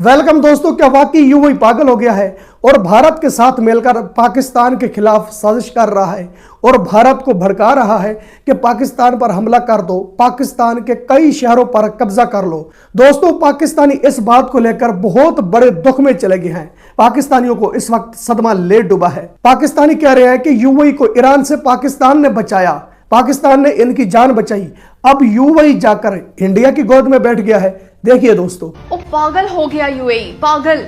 Welcome दोस्तों, क्या वाकई यूएई पागल हो गया है और भारत के साथ मिलकर पाकिस्तान के खिलाफ साजिश कर रहा है और भारत को भड़का रहा है कि पाकिस्तान पर हमला कर दो, पाकिस्तान के कई शहरों पर कब्जा कर लो। दोस्तों, पाकिस्तानी इस बात को लेकर बहुत बड़े दुख में चले गए हैं। पाकिस्तानियों को इस वक्त सदमा ले डूबा है। पाकिस्तानी कह रहे हैं कि यूएई को ईरान से पाकिस्तान ने बचाया, पाकिस्तान ने इनकी जान बचाई। अब यूएई जाकर इंडिया की गोद में बैठ गया है। देखिए दोस्तों, वो पागल हो गया यूएई, पागल।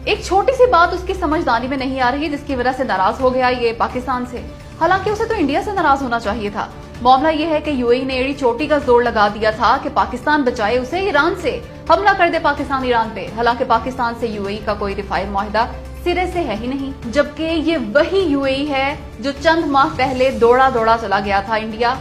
एक छोटी सी बात उसकी समझदारी में नहीं आ रही, जिसकी वजह से नाराज हो गया ये पाकिस्तान से। हालांकि उसे तो इंडिया से नाराज होना चाहिए था। मामला ये है कि यूएई ने एड़ी चोटी का जोर लगा दिया था कि पाकिस्तान बचाए उसे ईरान से, हमला कर दे पाकिस्तान ईरान पे। हालांकि पाकिस्तान से यूएई का कोई दिफाई मुआहदा सिरे से है ही नहीं, जबकि ये वही यूएई है जो चंद माह पहले दौड़ा दौड़ा चला गया था इंडिया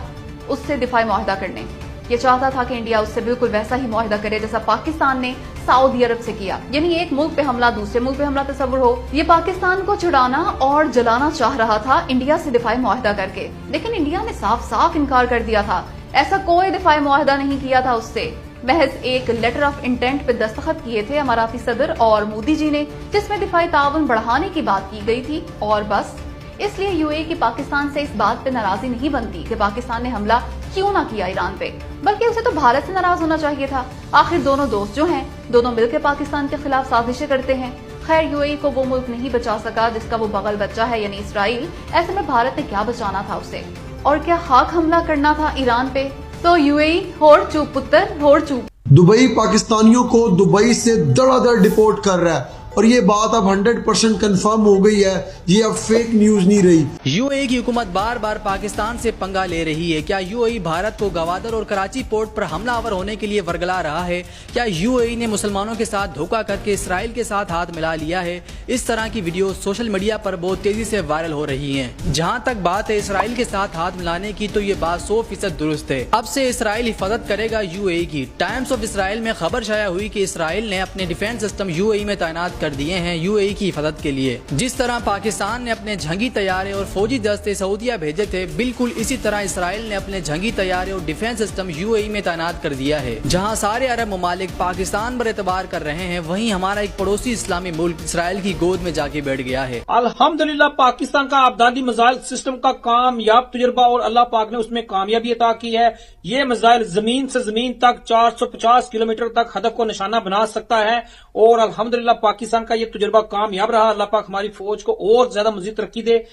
उससे दिफाई मुआहदा करने। ये चाहता था कि इंडिया उससे बिल्कुल वैसा ही मुआहदा करे जैसा पाकिस्तान ने सऊदी अरब से किया, यानी एक मुल्क पे हमला दूसरे मुल्क पे हमला। तस्वुर हो, ये पाकिस्तान को छुड़ाना और जलाना चाह रहा था इंडिया से दिफाई मुआहदा करके, लेकिन इंडिया ने साफ साफ इनकार कर दिया था। ऐसा कोई दिफाई मुआहदा नहीं किया था उससे। महज एक लेटर ऑफ इंटेंट पे दस्तखत किए थे अमाराती सदर और मोदी जी ने, जिसमें दिफाई ताउन बढ़ाने की बात की गई थी और बस। इसलिए यूएई की पाकिस्तान से इस बात पे नाराजगी नहीं बनती कि पाकिस्तान ने हमला क्यों ना किया ईरान पे, बल्कि उसे तो भारत से नाराज होना चाहिए था। आखिर दोनों दोस्त जो हैं, दोनों मिलकर पाकिस्तान के खिलाफ साजिशें करते हैं। खैर, यूएई को वो मुल्क नहीं बचा सका जिसका वो बगल बच्चा है, यानी इसराइल। ऐसे में भारत ने क्या बचाना था उसे, और क्या खाक हमला करना था ईरान पे? तो यूएई होड़ चूप पुत्र, होड़ चूप। दुबई पाकिस्तानियों को दुबई से धड़ाधड़ डिपोर्ट कर रहा है और ये बात अब 100% कंफर्म हो गई है। ये अब फेक न्यूज नहीं रही। यूएई की हुकूमत बार बार पाकिस्तान से पंगा ले रही है। क्या यूएई भारत को गवादर और कराची पोर्ट पर हमलावर होने के लिए वर्गला रहा है? क्या यूएई ने मुसलमानों के साथ धोखा करके इसराइल के साथ हाथ मिला लिया है? इस तरह की वीडियो सोशल मीडिया पर बहुत तेजी से वायरल हो रही है। जहाँ तक बात है इसराइल के साथ हाथ मिलाने की, तो ये बात 100% दुरुस्त है। अब से इसराइल हिफाजत करेगा यूएई की। टाइम्स ऑफ इसराइल में खबर शाया हुई कि इसराइल ने अपने डिफेंस सिस्टम यूएई में तैनात कर दिए हैं यूएई की हिफाजत के लिए। जिस तरह पाकिस्तान ने अपने जंगी तैयारे और फौजी दस्ते सऊदीया भेजे थे, बिल्कुल इसी तरह इसराइल ने अपने जंगी तैयारे और डिफेंस सिस्टम यूएई में तैनात कर दिया है। जहां सारे अरब ममालिक पाकिस्तान पर एतबार कर रहे हैं, वहीं हमारा एक पड़ोसी इस्लामी मुल्क इसराइल की गोद में जाके बैठ गया है। अल्हम्दुलिल्लाह, पाकिस्तान का आबदादी मिसाइल सिस्टम का कामयाब तजुर्बा और अल्लाह पाक ने उसमें कामयाबी अता की है। ये मिसाइल जमीन से जमीन तक 450 किलोमीटर तक हदफ को निशाना बना सकता है और अल्हम्दुलिल्लाह पाकिस्तान का ये तजुर्बा कामयाब रहा। अल्लाह पाक हमारी फौज को और ज्यादा मजीद तरक्की दे।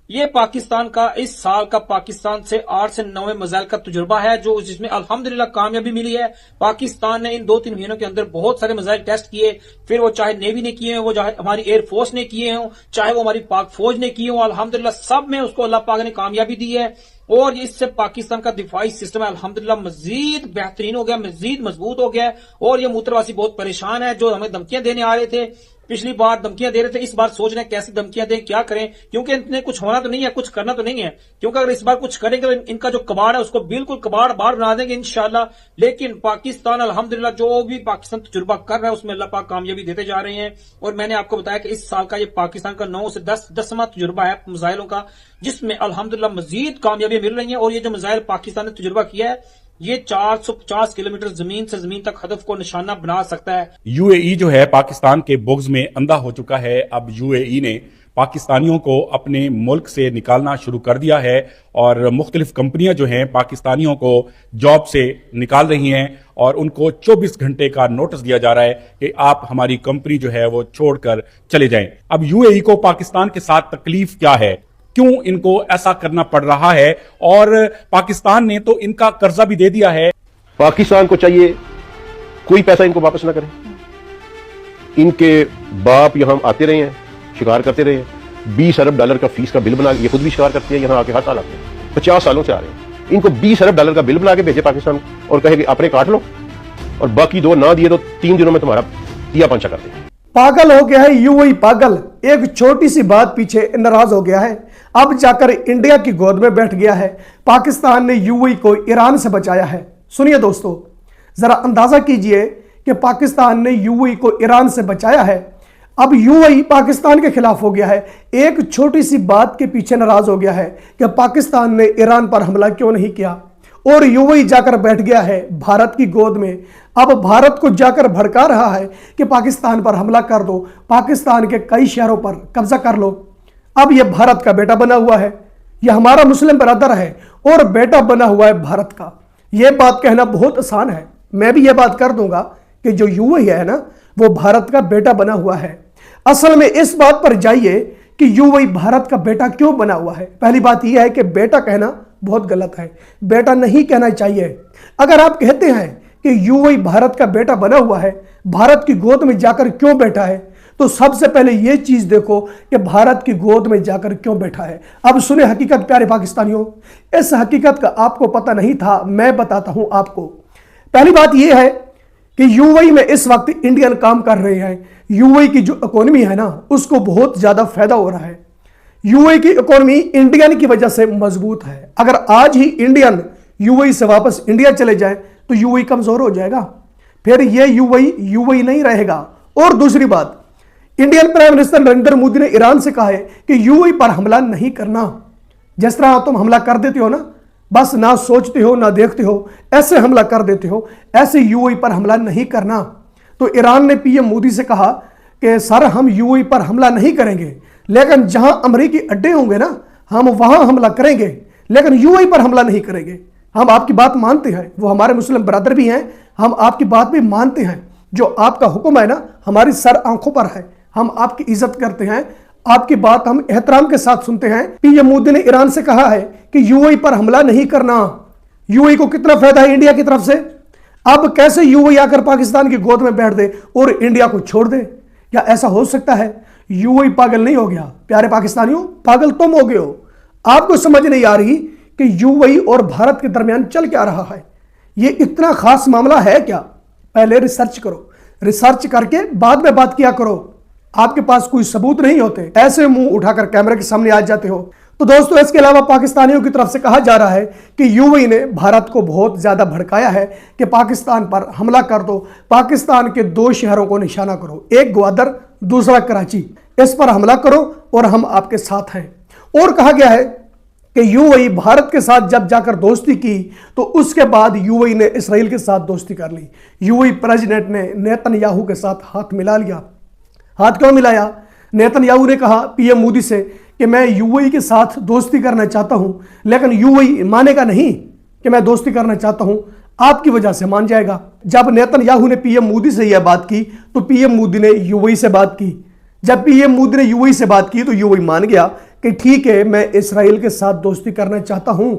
ये पाकिस्तान का इस साल का पाकिस्तान से 8 से 9 मिसाइल का तजुर्बा है, जो जिसमें अल्हम्दुलिल्लाह कामयाबी मिली है। पाकिस्तान ने इन 2-3 महीनों के अंदर बहुत सारे मिसाइल टेस्ट किए, फिर वो चाहे नेवी ने किए हों, वो चाहे हमारी एयरफोर्स ने किए हों, चाहे वो हमारी पाक फौज ने किए हों, अल्हम्दुलिल्लाह सब में उसको अल्लाह पाक ने कामयाबी दी है। और इससे पाकिस्तान का दिफाई सिस्टम है अल्हम्दुलिल्लाह मजीद बेहतरीन हो गया, मजीद मजबूत हो गया। और ये मूत्रवासी बहुत परेशान है, जो हमें धमकियां देने आ रहे थे, पिछली बार धमकियां दे रहे थे, इस बार सोच रहे हैं कैसे धमकियां दें, क्या करें, क्योंकि इन्हें कुछ होना तो नहीं है, कुछ करना तो नहीं है। क्योंकि अगर इस बार कुछ करेंगे तो इनका जो कबाड़ है उसको बिल्कुल कबाड़ बाहर बना देंगे इंशाल्लाह। लेकिन पाकिस्तान अल्हम्दुलिल्लाह जो भी पाकिस्तान तजुर्बा कर रहा है उसमें अल्लाह पाक कामयाबी देते जा रहे हैं। और मैंने आपको बताया कि इस साल का ये पाकिस्तान का 9 से 10वां तजुर्बा है मिसाइलों का, जिसमें अल्हम्दुलिल्लाह मजीद कामयाबी मिल रही है। और ये जो मिसाइल पाकिस्तान ने तजुर्बा किया है, ये 450 किलोमीटर जमीन से जमीन तक हदफ को निशाना बना सकता है। यूएई जो है पाकिस्तान के बुग्ज में अंधा हो चुका है। अब यूएई ने पाकिस्तानियों को अपने मुल्क से निकालना शुरू कर दिया है और मुख्तलिफ कंपनियां जो हैं पाकिस्तानियों को जॉब से निकाल रही हैं और उनको 24 घंटे का नोटिस दिया जा रहा है कि आप हमारी कंपनी जो है वो छोड़कर चले जाएं। अब यूएई को पाकिस्तान के साथ तकलीफ क्या है, क्यों इनको ऐसा करना पड़ रहा है? और पाकिस्तान ने तो इनका कर्जा भी दे दिया है। पाकिस्तान को चाहिए कोई पैसा इनको वापस ना करें। इनके बाप यहां आते रहे हैं, शिकार करते रहे हैं। $20 अरब का फीस का बिल बना, ये खुद भी शिकार करते हैं, यहां आके हर साल आते हैं, 50 सालों से आ रहे हैं। इनको $20 अरब का बिल बना के भेजे पाकिस्तान और कहे कि अपने काट लो और बाकी 2 ना दिए तो 3 दिनों में तुम्हारा दिया पंचा कर देंगे। पागल हो गया है यूएई, पागल। एक छोटी सी बात पीछे नाराज हो गया है, अब जाकर इंडिया की गोद में बैठ गया है। पाकिस्तान ने यूएई को ईरान से बचाया है। सुनिए दोस्तों, जरा अंदाजा कीजिए कि पाकिस्तान ने यूएई को ईरान से बचाया है। अब यूएई पाकिस्तान के खिलाफ हो गया है। एक छोटी सी बात के पीछे नाराज हो गया है कि पाकिस्तान ने ईरान पर हमला क्यों नहीं किया। और यूएई जाकर बैठ गया है भारत की गोद में। अब भारत को जाकर भड़का रहा है कि पाकिस्तान पर हमला कर दो, पाकिस्तान के कई शहरों पर कब्जा कर लो। अब यह भारत का बेटा बना हुआ है, यह हमारा मुस्लिम ब्रदर है और बेटा बना हुआ है भारत का। यह बात कहना बहुत आसान है, मैं भी यह बात कर दूंगा कि जो यूएई है ना, वो भारत का बेटा बना हुआ है। असल में इस बात पर जाइए कि यूएई भारत का बेटा क्यों बना हुआ है। पहली बात यह है कि बेटा कहना बहुत गलत है, बेटा नहीं कहना चाहिए। अगर आप कहते हैं कि यूएई भारत का बेटा बना हुआ है, भारत की गोद में जाकर क्यों बैठा है, तो सबसे पहले यह चीज देखो कि भारत की गोद में जाकर क्यों बैठा है। अब सुने हकीकत प्यारे पाकिस्तानियों, इस हकीकत का आपको पता नहीं था, मैं बताता हूं आपको। पहली बात यह है कि यूएई में इस वक्त इंडियन काम कर रहे हैं। यूएई की जो इकोनॉमी है ना, उसको बहुत ज्यादा फायदा हो रहा है। यूएई की इकोनॉमी इंडियन की वजह से मजबूत है। अगर आज ही इंडियन यूएई से वापस इंडिया चले जाए तो यूएई कमजोर हो जाएगा, फिर ये यूएई नहीं रहेगा। और दूसरी बात, Indian prime minister Narendra Modi ने ईरान से कहा है कि यूएई पर हमला नहीं करना। जिस तरह तुम हमला कर देते हो ना, बस ना सोचते हो ना देखते हो, ऐसे हमला कर देते हो, ऐसे यूएई पर हमला नहीं करना। तो ईरान ने पीएम मोदी से कहा कि सर हम यूएई पर हमला नहीं करेंगे, लेकिन जहां अमेरिकी अड्डे होंगे ना, हम वहां हमला करेंगे, लेकिन यूएई पर हमला नहीं करेंगे। हम आपकी बात मानते हैं, वो हमारे मुस्लिम ब्रदर भी हैं, हम आपकी बात भी मानते हैं। जो आपका हुक्म है ना, हमारी सर आंखों पर है, हम आपकी इज्जत करते हैं, आपकी बात हम एहतराम के साथ सुनते हैं। पीएम मोदी ने ईरान से कहा है कि यूएई पर हमला नहीं करना। यूएई को कितना फायदा है इंडिया की तरफ से। अब कैसे यूएई आकर पाकिस्तान की गोद में बैठ दे और इंडिया को छोड़ दे? क्या ऐसा हो सकता है? यूएई पागल नहीं हो गया प्यारे पाकिस्तानियों, पागल तुम हो गए हो। आपको समझ नहीं आ रही कि यूएई और भारत के दरमियान चल क्या रहा है। यह इतना खास मामला है क्या? पहले रिसर्च करो, रिसर्च करके बाद में बात किया करो। आपके पास कोई सबूत नहीं होते, ऐसे मुंह उठाकर कैमरे के सामने आ जाते हो। तो दोस्तों, इसके अलावा पाकिस्तानियों की तरफ से कहा जा रहा है कि यूएई ने भारत को बहुत ज्यादा भड़काया है कि पाकिस्तान पर हमला कर दो, पाकिस्तान के 2 शहरों को निशाना करो, एक ग्वादर दूसरा कराची, इस पर हमला करो और हम आपके साथ हैं। और कहा गया है कि यूएई भारत के साथ जब जाकर दोस्ती की तो उसके बाद यूएई ने इसराइल के साथ दोस्ती कर ली। यूएई प्रेसिडेंट ने नेतन्याहू के साथ हाथ मिला लिया। हाथ क्यों मिलाया? नेतन्याहू ने कहा पीएम मोदी से कि मैं यूएई के साथ दोस्ती करना चाहता हूं, लेकिन यूएई मानेगा नहीं कि मैं दोस्ती करना चाहता हूं, आपकी वजह से मान जाएगा। जब नेतन्याहू ने पीएम मोदी से यह बात की तो पीएम मोदी ने यूएई से बात की। जब पीएम मोदी ने यूएई से बात की तो यूएई मान गया कि ठीक है, मैं इसराइल के साथ दोस्ती करना चाहता हूं।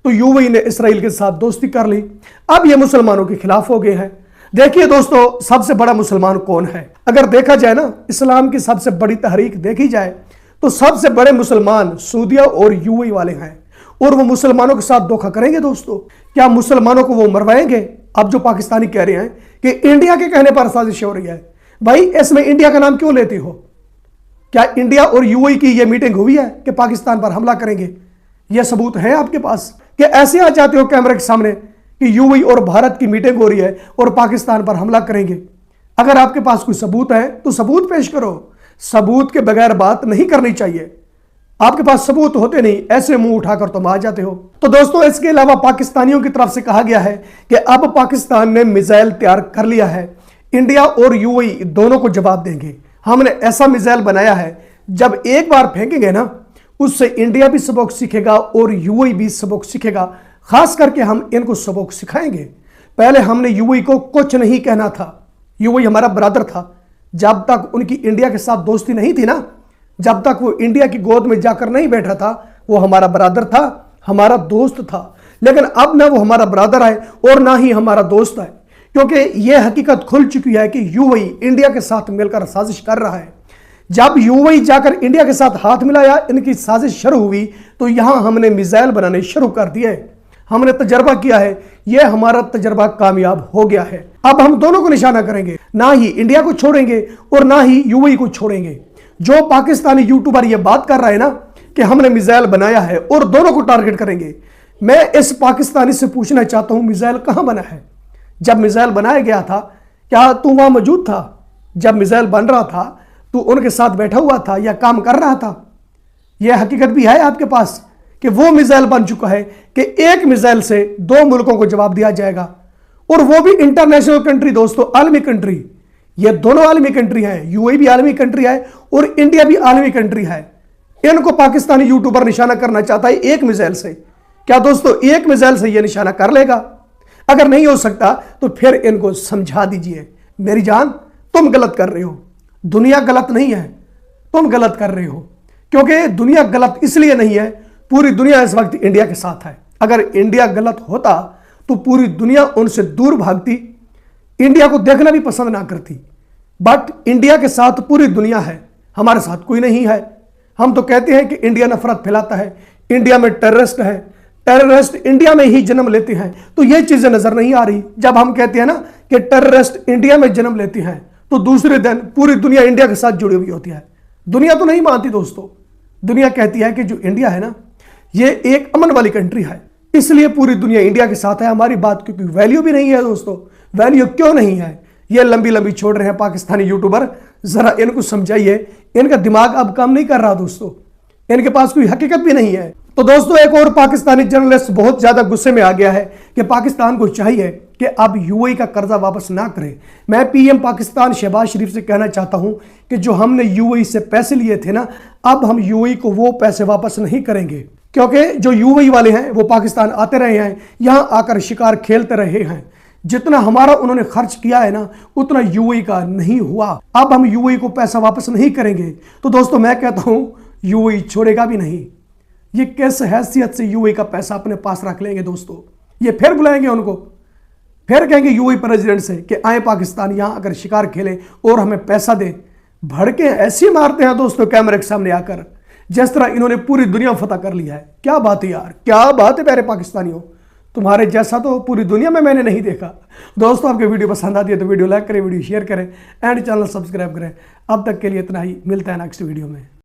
तो यूएई ने इसराइल के साथ दोस्ती कर ली। अब यह मुसलमानों के खिलाफ हो गए हैं। देखिए दोस्तों, सबसे बड़ा मुसलमान कौन है? अगर देखा जाए ना, इस्लाम की सबसे बड़ी तहरीक देखी जाए तो सबसे बड़े मुसलमान सऊदीया और यूएई वाले हैं। और वो मुसलमानों के साथ धोखा करेंगे दोस्तों। क्या मुसलमानों को वो मरवाएंगे? अब जो पाकिस्तानी कह रहे हैं कि इंडिया के कहने पर साजिश हो रही है, भाई इसमें इंडिया का नाम क्यों लेते हो? क्या इंडिया और यूएई की यह मीटिंग हुई है कि पाकिस्तान पर हमला करेंगे? यह सबूत है आपके पास कि ऐसे आ जाते हो कैमरे के सामने कि यूएई और भारत की मीटिंग हो रही है और पाकिस्तान पर हमला करेंगे? अगर आपके पास कोई सबूत है तो सबूत पेश करो। सबूत के बगैर बात नहीं करनी चाहिए। आपके पास सबूत होते नहीं, ऐसे मुंह उठाकर तुम आ जाते हो। तो दोस्तों, इसके अलावा पाकिस्तानियों की तरफ से कहा गया है कि अब पाकिस्तान ने मिसाइल तैयार कर लिया है। इंडिया और यूएई दोनों को जवाब देंगे। हमने ऐसा मिसाइल बनाया है, जब एक बार फेंकेंगे ना, उससे इंडिया भी सबक सीखेगा और यूएई भी सबक सीखेगा। खास करके हम इनको सबक सिखाएंगे। पहले हमने यूएई को कुछ नहीं कहना था। यूएई हमारा ब्रदर था। जब तक उनकी इंडिया के साथ दोस्ती नहीं थी ना, जब तक वो इंडिया की गोद में जाकर नहीं बैठा था, वो हमारा ब्रदर था, हमारा दोस्त था। लेकिन अब ना वो हमारा ब्रदर है और ना ही हमारा दोस्त है, क्योंकि यह हकीकत खुल चुकी है कि यूएई इंडिया के साथ मिलकर साजिश कर रहा है। जब यूएई जाकर इंडिया के साथ हाथ मिलाया, इनकी साजिश शुरू हुई, तो यहां हमने मिसाइल बनाने शुरू कर दिए। हमने तजर्बा किया है, यह हमारा तजर्बा कामयाब हो गया है। अब हम दोनों को निशाना करेंगे, ना ही इंडिया को छोड़ेंगे और ना ही यूएई को छोड़ेंगे। जो पाकिस्तानी यूट्यूबर यह बात कर रहा है ना कि हमने मिसाइल बनाया है और दोनों को टारगेट करेंगे, मैं इस पाकिस्तानी से पूछना चाहता हूं, मिसाइल कहां बना है? जब मिसाइल बनाया गया था, क्या तू वहां मौजूद था? जब मिसाइल बन रहा था तू उनके साथ बैठा हुआ था या काम कर रहा था? यह हकीकत भी है आपके पास कि वो मिसाइल बन चुका है कि एक मिसाइल से 2 मुल्कों को जवाब दिया जाएगा, और वो भी इंटरनेशनल कंट्री दोस्तों, आलमी कंट्री। ये दोनों आलमी कंट्री हैं, यूएई भी आलमी कंट्री है और इंडिया भी आलमी कंट्री है। इनको पाकिस्तानी यूट्यूबर निशाना करना चाहता है एक मिसाइल से। क्या दोस्तों एक मिसाइल से ये निशाना कर लेगा? अगर नहीं हो सकता तो फिर इनको समझा दीजिए, मेरी जान तुम गलत कर रहे हो, दुनिया गलत नहीं है, तुम गलत कर रहे हो। क्योंकि दुनिया गलत इसलिए नहीं है, पूरी दुनिया इस वक्त इंडिया के साथ है। अगर इंडिया गलत होता तो पूरी दुनिया उनसे दूर भागती, इंडिया को देखना भी पसंद ना करती। बट इंडिया के साथ पूरी दुनिया है, हमारे साथ कोई नहीं है। हम तो कहते हैं कि इंडिया नफरत फैलाता है, इंडिया में टेररिस्ट है, टेररिस्ट इंडिया में ही जन्म लेते हैं। तो ये चीजें नजर नहीं आ रही। जब हम कहते हैं ना कि टेररिस्ट इंडिया में जन्म लेते हैं, तो दूसरे दिन पूरी दुनिया इंडिया के साथ जुड़ी हुई होती है। दुनिया तो नहीं मानती दोस्तों, दुनिया कहती है कि जो इंडिया है ना, ये एक अमन वाली कंट्री है, इसलिए पूरी दुनिया इंडिया के साथ है। हमारी बात की कोई वैल्यू भी नहीं है दोस्तों। वैल्यू क्यों नहीं है? ये लंबी लंबी छोड़ रहे हैं पाकिस्तानी यूट्यूबर, जरा इनको समझाइए। इनका दिमाग अब काम नहीं कर रहा दोस्तों, इनके पास कोई हकीकत भी नहीं है। तो दोस्तों एक और पाकिस्तानी जर्नलिस्ट बहुत ज्यादा गुस्से में आ गया है कि पाकिस्तान को चाहिए कि अब यूएई का कर्जा वापस ना करे। मैं पीएम पाकिस्तान शहबाज शरीफ से कहना चाहता हूं कि जो हमने यूएई से पैसे लिए थे ना, अब हम यूएई को वो पैसे वापस नहीं करेंगे। क्योंकि जो यूएई वाले हैं वो पाकिस्तान आते रहे हैं, यहां आकर शिकार खेलते रहे हैं। जितना हमारा उन्होंने खर्च किया है ना, उतना यूएई का नहीं हुआ। अब हम यूएई को पैसा वापस नहीं करेंगे। तो दोस्तों मैं कहता हूं यूएई छोड़ेगा भी नहीं। ये किस हैसियत से यूएई का पैसा अपने पास रख लेंगे दोस्तों? ये फिर बुलाएंगे उनको, फिर कहेंगे यूएई प्रेसिडेंट से कि आए पाकिस्तान यहां आकर शिकार खेले और हमें पैसा दे। भड़के ऐसे मारते हैं दोस्तों कैमरे के सामने आकर, जिस तरह इन्होंने पूरी दुनिया फतह कर लिया है। क्या बात है यार, क्या बात है प्यारे पाकिस्तानियों, तुम्हारे जैसा तो पूरी दुनिया में मैंने नहीं देखा। दोस्तों आपके वीडियो पसंद आती है तो वीडियो लाइक करें, वीडियो शेयर करें एंड चैनल सब्सक्राइब करें। अब तक के लिए इतना ही, मिलता है नेक्स्ट वीडियो में।